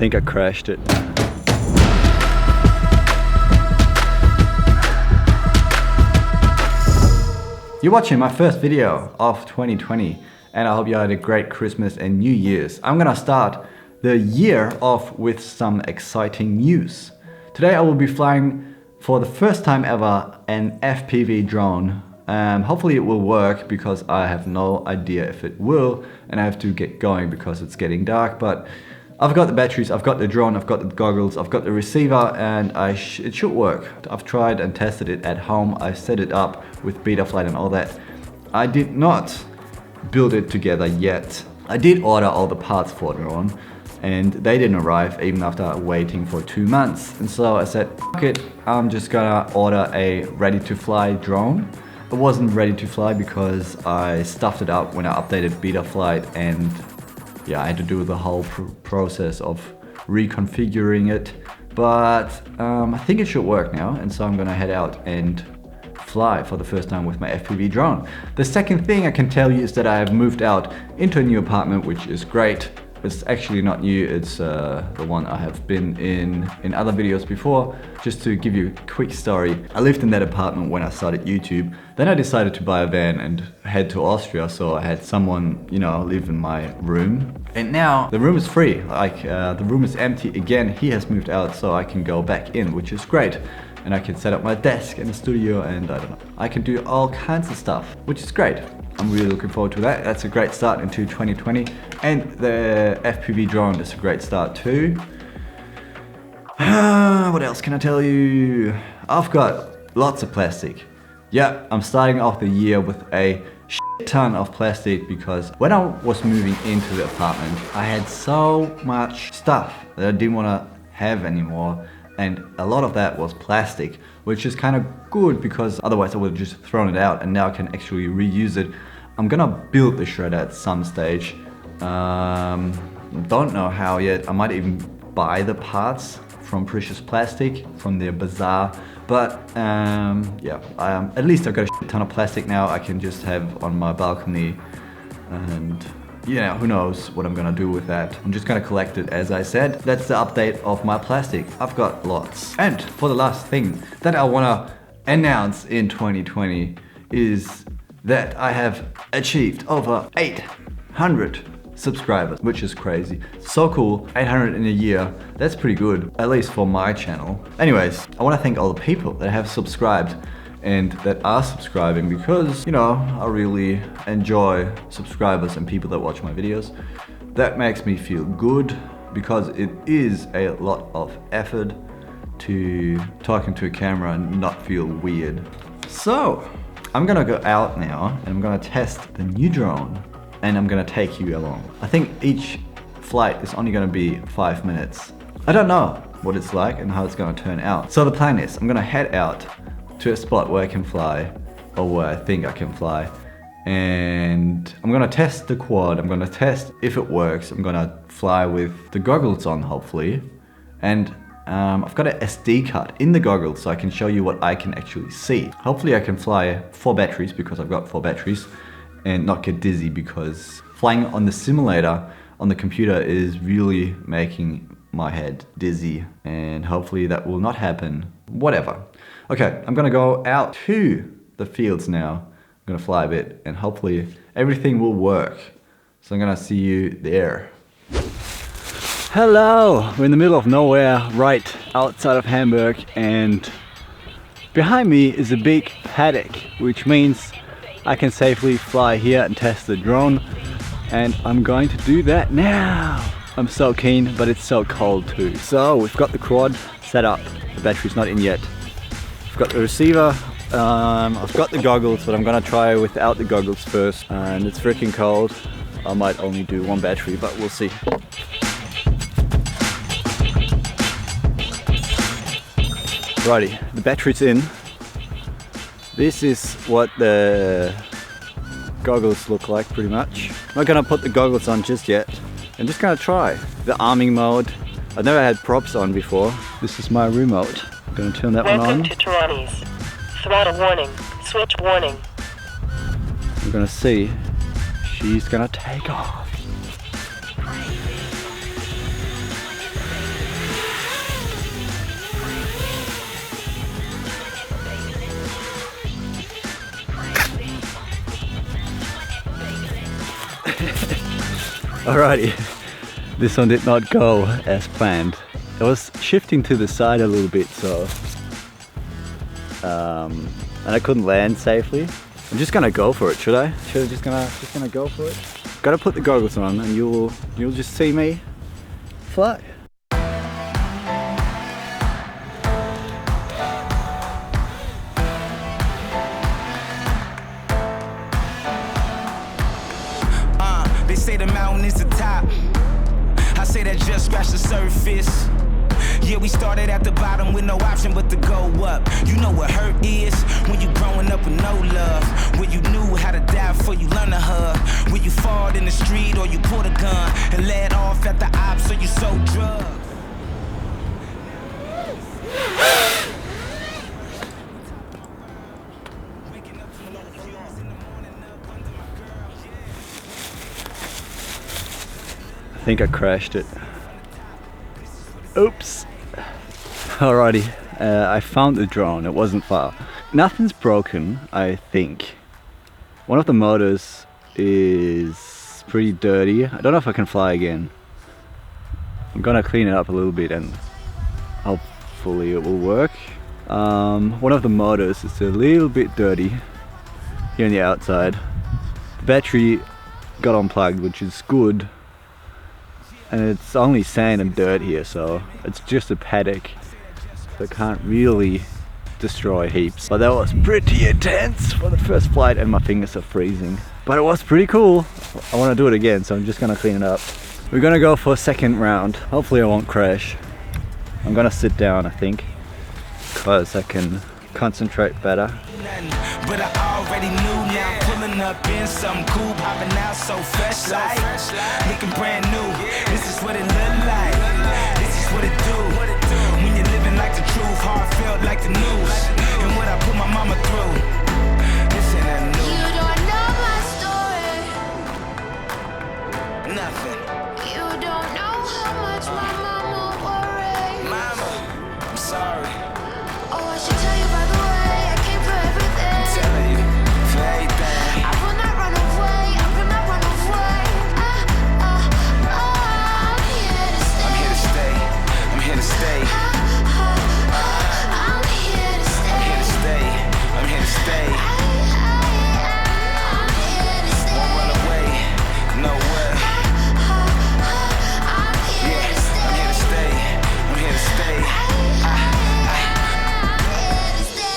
think I crashed it. You're watching my first video of 2020 and I hope you had a great Christmas and New Year's. I'm gonna start the year off with some exciting news. Today I will be flying for the first time ever an FPV drone. Hopefully it will work because I have no idea if it will and I have to get going because it's getting dark, but I've got the batteries, I've got the drone, I've got the goggles, I've got the receiver, and it should work. I've tried and tested it at home. I set it up with Betaflight and all that. I did not build it together yet. I did order all the parts for the drone and they didn't arrive even after waiting for 2 months. And so I said, fuck it, I'm just gonna order a ready to fly drone. It wasn't ready to fly because I stuffed it up when I updated Betaflight, and yeah, I had to do the whole process of reconfiguring it. But I think it should work now, and so I'm gonna head out and fly for the first time with my FPV drone. The second thing I can tell you is that I have moved out into a new apartment, which is great. It's actually not new, it's the one I have been in other videos before. Just to give you a quick story, I lived in that apartment when I started YouTube. Then I decided to buy a van and head to Austria, so I had someone, you know, live in my room. And now the room is free, like the room is empty again. He has moved out, so I can go back in, which is great. And I can set up my desk in the studio and I don't know, I can do all kinds of stuff, which is great. I'm really looking forward to that. That's a great start into 2020. And the FPV drone is a great start too. What else can I tell you? I've got lots of plastic. Yeah, I'm starting off the year with a shit ton of plastic because when I was moving into the apartment, I had so much stuff that I didn't want to have anymore. And a lot of that was plastic, which is kind of good because otherwise I would have just thrown it out, and now I can actually reuse it. I'm gonna build the shredder at some stage. Don't know how yet. I might even buy the parts from Precious Plastic from their bazaar. But yeah, at least I've got a shit ton of plastic now I can just have on my balcony, and yeah, who knows what I'm gonna do with that. I'm just gonna collect it, as I said. That's the update of my plastic. I've got lots. And for the last thing that I wanna announce in 2020 is that I have achieved over 800 subscribers, which is crazy. So cool, 800 in a year. That's pretty good, at least for my channel. Anyways, I wanna thank all the people that have subscribed and that are subscribing because, you know, I really enjoy subscribers and people that watch my videos. That makes me feel good because it is a lot of effort to talk into a camera and not feel weird. So, I'm gonna go out now and I'm gonna test the new drone and I'm gonna take you along. I think each flight is only gonna be 5 minutes. I don't know what it's like and how it's gonna turn out. So the plan is I'm gonna head out to a spot where I can fly, or where I think I can fly, and I'm gonna test the quad. I'm gonna test if it works. I'm gonna fly with the goggles on, hopefully, and I've got an SD card in the goggles so I can show you what I can actually see. Hopefully I can fly 4 batteries because I've got 4 batteries and not get dizzy, because flying on the simulator on the computer is really making my head dizzy, and hopefully that will not happen. Whatever. Okay, I'm gonna go out to the fields now. I'm gonna fly a bit and hopefully everything will work. So I'm gonna see you there. Hello, we're in the middle of nowhere, right outside of Hamburg, and behind me is a big paddock, which means I can safely fly here and test the drone, and I'm going to do that now. I'm so keen, but it's so cold too. So we've got the quad set up, the battery's not in yet. I've got the receiver, I've got the goggles, but I'm gonna try without the goggles first, and it's freaking cold. I might only do 1 battery, but we'll see. Righty, the battery's in. This is what the goggles look like pretty much. I'm not gonna put the goggles on just yet. I'm just gonna try the arming mode. I've never had props on before. This is my remote. I'm gonna turn that one on. Welcome to Toronto's. Throttle warning. Switch warning. I'm gonna see. She's gonna take off. Alrighty, this one did not go as planned. It was shifting to the side a little bit, so and I couldn't land safely. I'm just gonna go for it, should I? Should I just gonna go for it? Gotta put the goggles on and you'll just see me fly. They say the mountain is the top. I say that just scratch the surface. Yeah, we started at the bottom with no option but to go up. You know what hurt is? When you growing up with no love. When you knew how to die before you learn to hug. When you fought in the street or you pulled a gun and let off at the ops so you sold drugs. I think I crashed it. Oops. Alrighty, I found the drone, it wasn't far. Nothing's broken, I think. One of the motors is pretty dirty. I don't know if I can fly again. I'm gonna clean it up a little bit and hopefully it will work. One of the motors is a little bit dirty here on the outside. The battery got unplugged, which is good. And it's only sand and dirt here, so it's just a paddock. So it can't really destroy heaps. But that was pretty intense for the first flight and my fingers are freezing. But it was pretty cool. I want to do it again, so I'm just gonna clean it up. We're gonna go for a second round. Hopefully I won't crash. I'm gonna sit down, I think, because I can concentrate better. But I already knew now, pulling up in some cool, popping out so fresh like, looking brand new. This is what it look like. This is what it do. When you're living like the truth, heartfelt like the news, and what I put my mama through. This ain't that new. You don't know my story. Nothing. You don't know how much my mama worried. Mama, I'm sorry. Oh, I should tell you by the way, I came for everything. I'm telling you, for everything. I will not run away, I will not run away. I'm here to stay. I'm here to stay. I'm here to stay. I'm here to stay. I'm here to stay. I'm here to stay. I'm here to stay. Won't run away. Nowhere. I'm here to stay. I'm here to stay. I'm here to stay. I'm here to stay.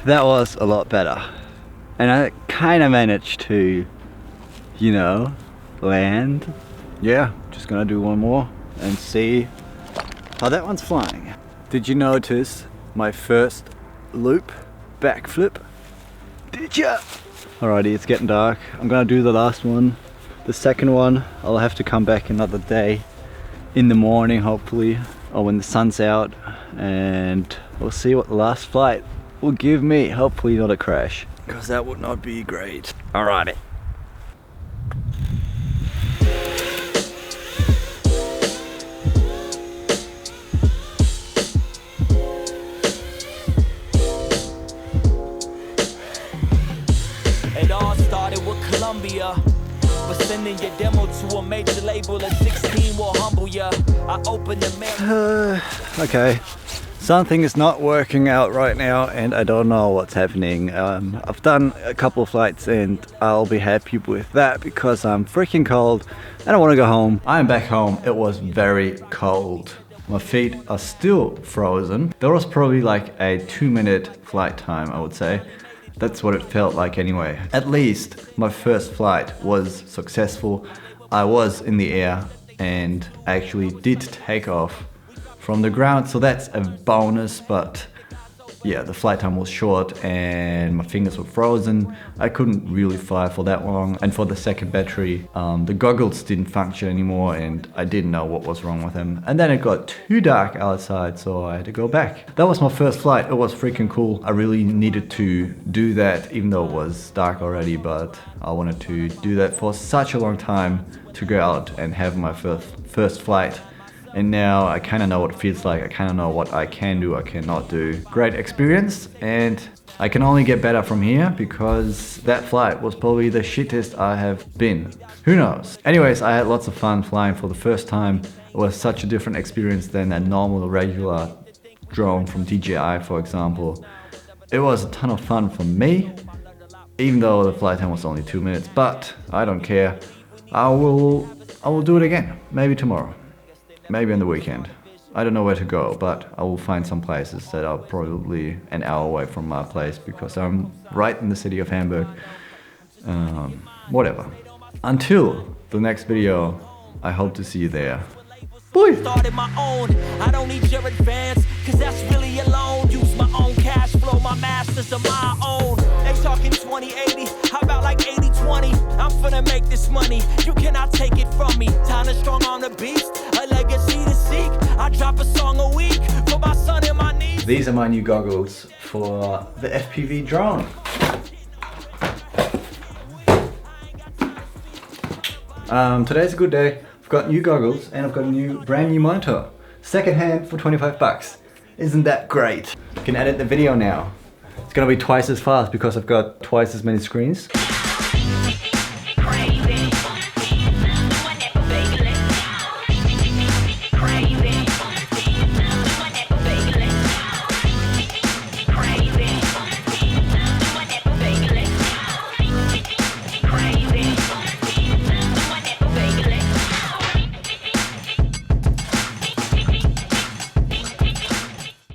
That was a lot better. And I kind of managed to, you know, land. Yeah, just gonna do one more and see how that one's flying. Did you notice my first loop backflip? Did ya? Alrighty, it's getting dark. I'm gonna do the last one. The second one, I'll have to come back another day in the morning, hopefully, or when the sun's out, and we'll see what the last flight will give me. Hopefully not a crash, because that would not be great. Alrighty. It all started with Columbia, But sending your demo to a major label at 16 will humble ya. I open the mail. Okay, something is not working out right now and I don't know what's happening. I've done a couple of flights and I'll be happy with that because I'm freaking cold and I want to go home. I'm back home. It was very cold. My feet are still frozen. There was probably like a 2-minute flight time, I would say. That's what it felt like anyway. At least my first flight was successful. I was in the air and actually did take off from the ground, so that's a bonus. But yeah, the flight time was short and my fingers were frozen. I couldn't really fly for that long. And for the second battery, the goggles didn't function anymore and I didn't know what was wrong with them. And then it got too dark outside, so I had to go back. That was my first flight. It was freaking cool. I really needed to do that, even though it was dark already, but I wanted to do that for such a long time, to go out and have my first flight. And now I kind of know what it feels like. I kind of know what I can do, I cannot do. Great experience, and I can only get better from here because that flight was probably the shittest I have been. Who knows? Anyways, I had lots of fun flying for the first time. It was such a different experience than a normal, regular drone from DJI, for example. It was a ton of fun for me, even though the flight time was only 2 minutes, but I don't care. I will do it again, maybe tomorrow. Maybe on the weekend. I don't know where to go, but I will find some places that are probably an hour away from my place because I'm right in the city of Hamburg. Whatever. Until the next video, I hope to see you there. Boy! Started my own. I don't need your advance, cause that's really alone. Use my own cash flow, my masters are my own. They talking 20/80, how about like 80/20? I'm finna make this money, you cannot take it from me. Tyler Strong on the beast, a legacy to seek. I drop a song a week for my son and my niece. These are my new goggles for the FPV drone. Today's a good day. I've got new goggles and I've got a brand new monitor. Second hand for 25 bucks. Isn't that great? I can edit the video now. It's gonna be twice as fast because I've got twice as many screens.